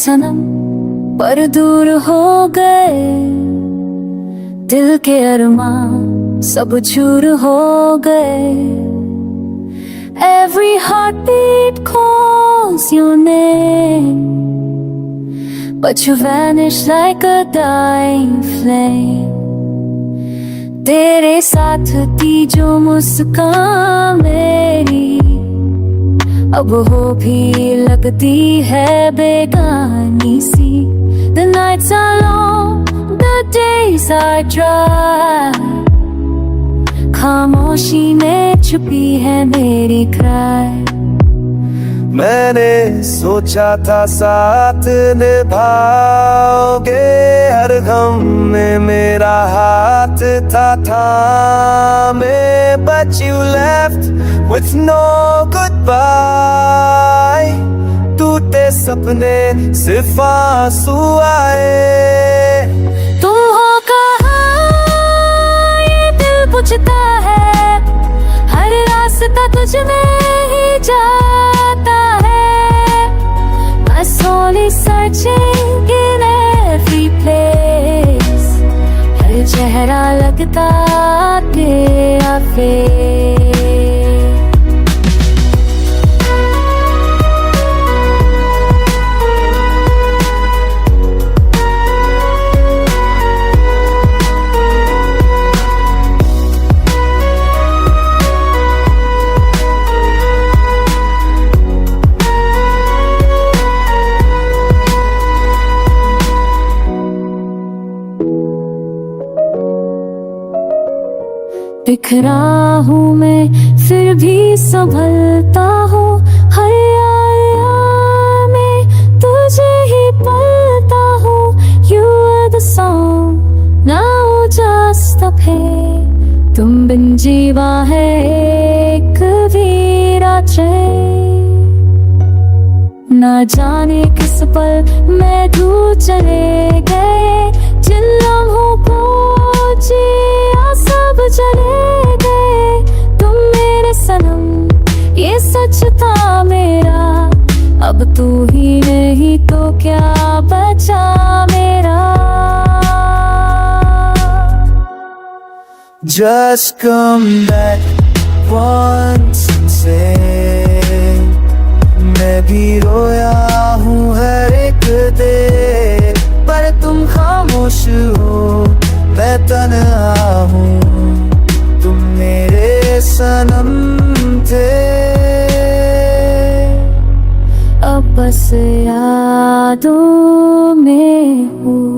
सनम पर दूर हो गए, दिल के अरमान सब चूर हो गए। Every heartbeat calls your name, but you vanish like a dying flame. तेरे साथ थी जो मुस्कान मेरी, अब हो भी लगती है बेगानी सी। The nights are long, the days are dry, खामोशी में छुपी है मेरी क्राई। मैंने सोचा था साथ निभाओगे, हर गम में मेरा हाथ था थामे, but you left with no goodbye। टूटे सपने सिर्फ आंसू आए। तुम हो कहाँ ये दिल पूछता है, हर रास्ता तुझ में ही जाता है। My soul is searching in every place, हर चेहरा लगता तेरा फेस। बिखरा हूँ मैं फिर भी संभलता हूँ, हर याद में तुझे ही पलता हूँ। You are the song, now just a play, तुम बिन जीवा है एक वीरा चैन। ना जाने किस पल मैं दूर चले गए, जिन लम्हों को जिया सब चले गए। तुम मेरे सनम ये सच था मेरा, अब तू ही नहीं तो क्या बचा मेरा। Just come back once and say, मैं भी रोया हूँ हर एक दे, पर तुम खामोश हो मैं तन्हा हूँ। तुम मेरे सनम थे, अब बस यादों में हूँ।